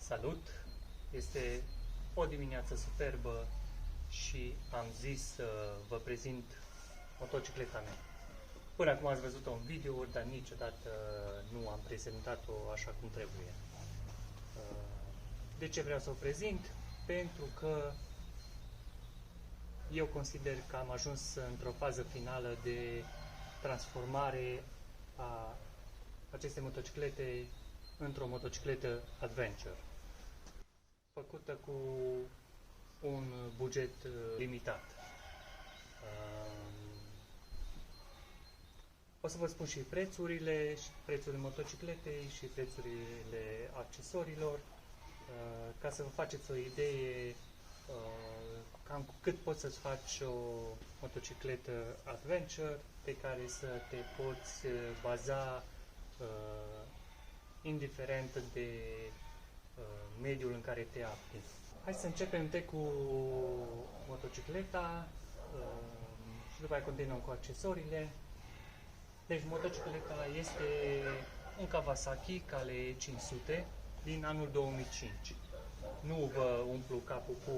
Salut! Este o dimineață superbă și am zis să vă prezint motocicleta mea. Până acum ați văzut-o în video, dar niciodată nu am prezentat-o așa cum trebuie. De ce vreau să o prezint? Pentru că eu consider că am ajuns într-o fază finală de transformare a acestei motociclete într-o motocicletă adventure, făcută cu un buget limitat. O să vă spun și prețurile, prețurile motocicletei și prețurile accesorilor, ca să vă faceți o idee cam cu cât poți să-ți faci o motocicletă adventure pe care să te poți baza indiferent de mediul în care te afli. Hai să începem cu motocicleta și după aceea continuăm cu accesoriile. Deci motocicleta este un Kawasaki Calais 500 din anul 2005. Nu vă umplu capul cu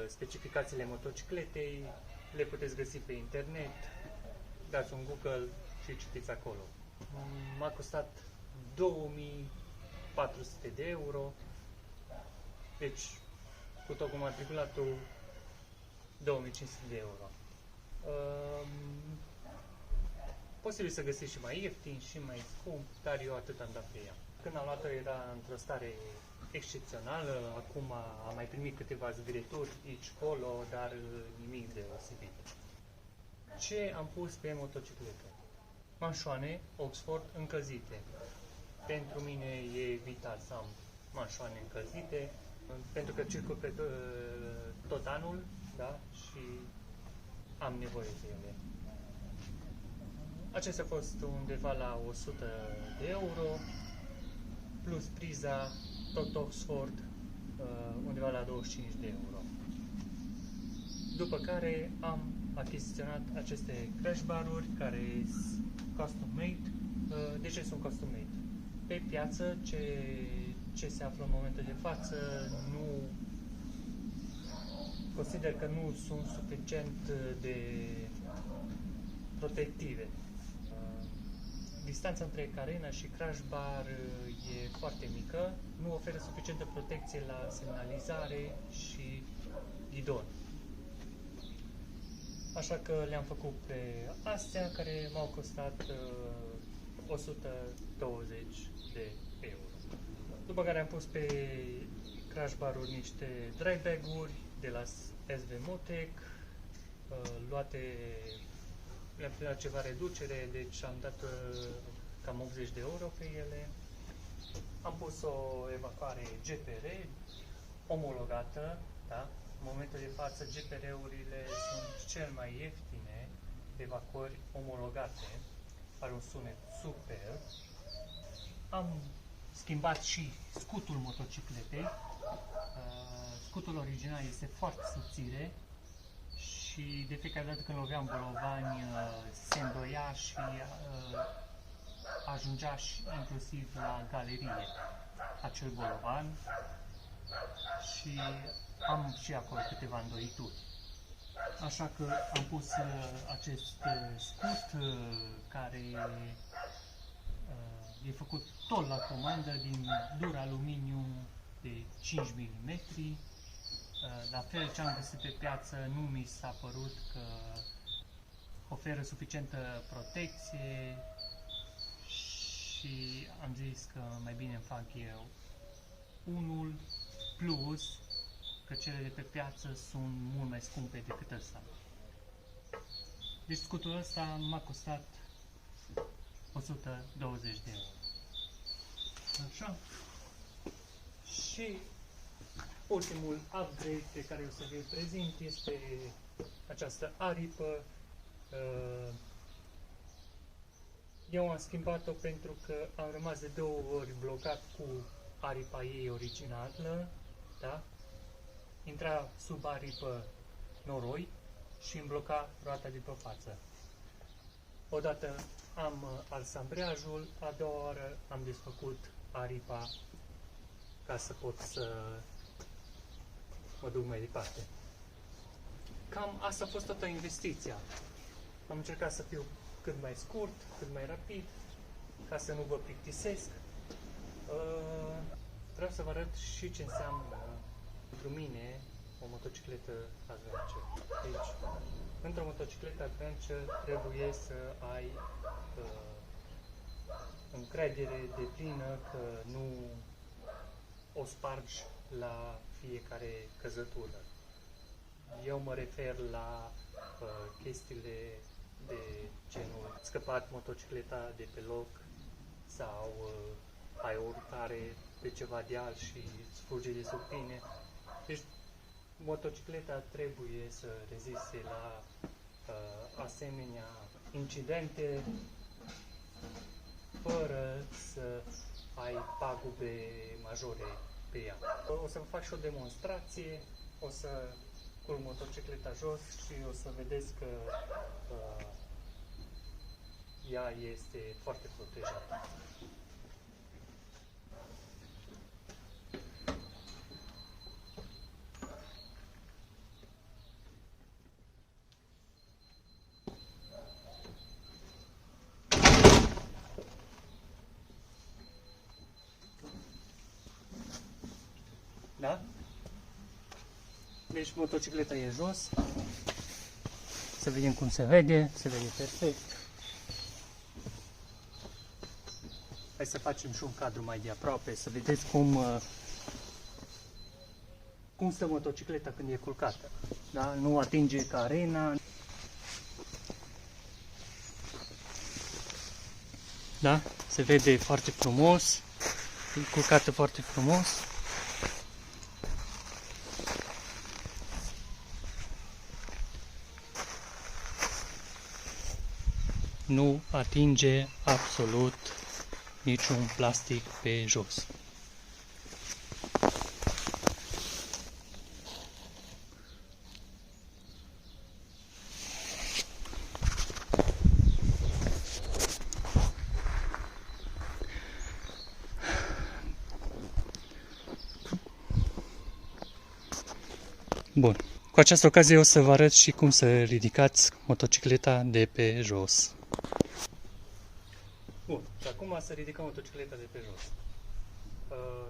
specificațiile motocicletei, le puteți găsi pe internet, dați un Google și citiți acolo. M-a costat 2400 de euro, deci cu tot cu matriculatul 2500 de euro. Posibil să găsiți și mai ieftin și mai scump, dar eu atât am dat pe ea. Când am luat-o era într-o stare excepțională, acum am mai primit câteva zgârieturi aici-colo, dar nimic deosebit. Ce am pus pe motocicletă? Manșoane Oxford încălzite. Pentru mine e vital să am manșoane încălzite, pentru că circul pe tot anul, da? Și am nevoie de ele. Acestea a fost undeva la 100 de euro, plus priza tot Oxford, undeva la 25 de euro. După care am achiziționat aceste crash bar-uri care sunt custom made. De ce sunt custom made? Pe piață, ce se află în momentul de față, nu consider că nu sunt suficient de protective. Distanța între carenă și crash bar e foarte mică, nu oferă suficientă protecție la semnalizare și ghidon. Așa că le-am făcut pe astea, care m-au costat 120 de euro. După care am pus pe crash bar-uri niște dry bag-uri de la SV Motec, luate, le-am primit ceva reducere, deci am dat cam 80 de euro pe ele. Am pus o evacuare GPR omologată, da? În momentul de față GPR-urile sunt cel mai ieftine evacuări omologate, are un sunet super. Am schimbat și scutul motocicletei. Scutul original este foarte subțire și de fiecare dată când loveam bolovani se îndoia și ajungea și inclusiv la galerie acel bolovan și am și acolo câteva îndoituri. Așa că am pus acest scut care e făcut tot la comandă din dur aluminiu de 5 mm. La fel ce am găsit pe piață nu mi s-a părut că oferă suficientă protecție și am zis că mai bine îmi fac eu unul, plus că cele de pe piață sunt mult mai scumpe decât ăsta. Deci scutul ăsta m-a costat 120 de euro. Așa. Și ultimul upgrade pe care o să vi-l prezint este această aripă. Eu am schimbat-o pentru că am rămas de 2 ori blocat cu aripa ei originală, da? Intra sub aripă noroi și îmi bloca roata de pe față. Odată am ars ambreiajul, a doua oară am desfăcut aripa ca să pot să mă duc mai departe. Cam asta a fost toată investiția. Am încercat să fiu cât mai scurt, cât mai rapid, ca să nu vă plictisesc. Vreau să vă arăt și ce înseamnă pentru mine o motocicletă adventure. Deci, într-o motocicletă adventure trebuie să ai încredere deplină că nu o spargi la fiecare căzătură. Eu mă refer la chestiile de genul scăpat motocicleta de pe loc sau ai o urcare pe ceva deal și îți fuge de sub tine. Deci motocicleta trebuie să reziste la asemenea incidente fără să ai pagube majore pe ea. O să vă fac și o demonstrație, o să culc motocicleta jos și o să vedeți că ea este foarte protejată. Da? Deci motocicleta e jos. Să vedem cum se vede. Se vede perfect. Hai să facem și un cadru mai de aproape, să vedeți cum stă motocicleta când e culcată. Da? Nu atinge carena. Da? Se vede foarte frumos. E culcată foarte frumos. Nu atinge absolut niciun plastic pe jos. Bun. Cu această ocazie o să vă arăt și cum să ridicați motocicleta de pe jos. Bun. Și acum să ridicăm motocicleta de pe jos.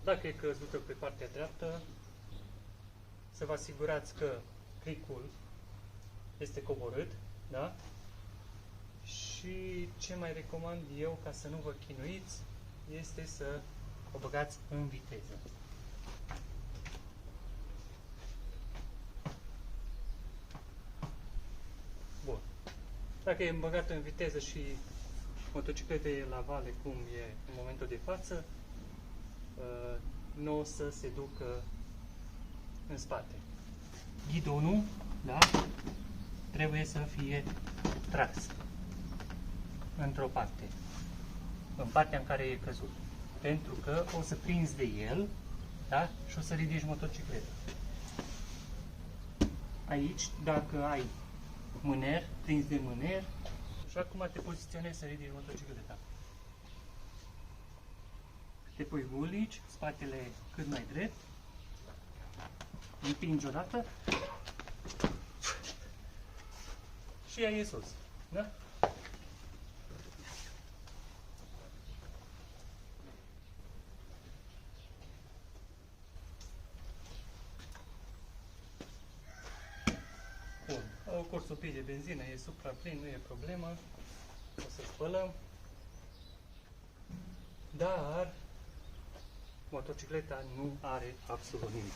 Dacă e căzută pe partea dreaptă, să vă asigurați că cricul este coborât, da? Și ce mai recomand eu, ca să nu vă chinuiți, este să o băgați în viteză. Bun. Dacă e băgată în viteză și motocicleta e la vale cum e în momentul de față, nu o să se ducă în spate. Ghidonul, da, trebuie să fie tras într-o parte, în partea în care e căzut, pentru că o să prinzi de el, da, și o să ridici motocicleta. Aici, dacă ai mâner, prins de mâner, și acum te poziționezi să ridici motocicleta. Te pui bulici, spatele cât mai drept, împingi odată și ea e sus. Da? Bun. Au curs un pic de benzină, e supraplin, nu e problemă. O să spălăm. Dar motocicleta nu are absolut nimic.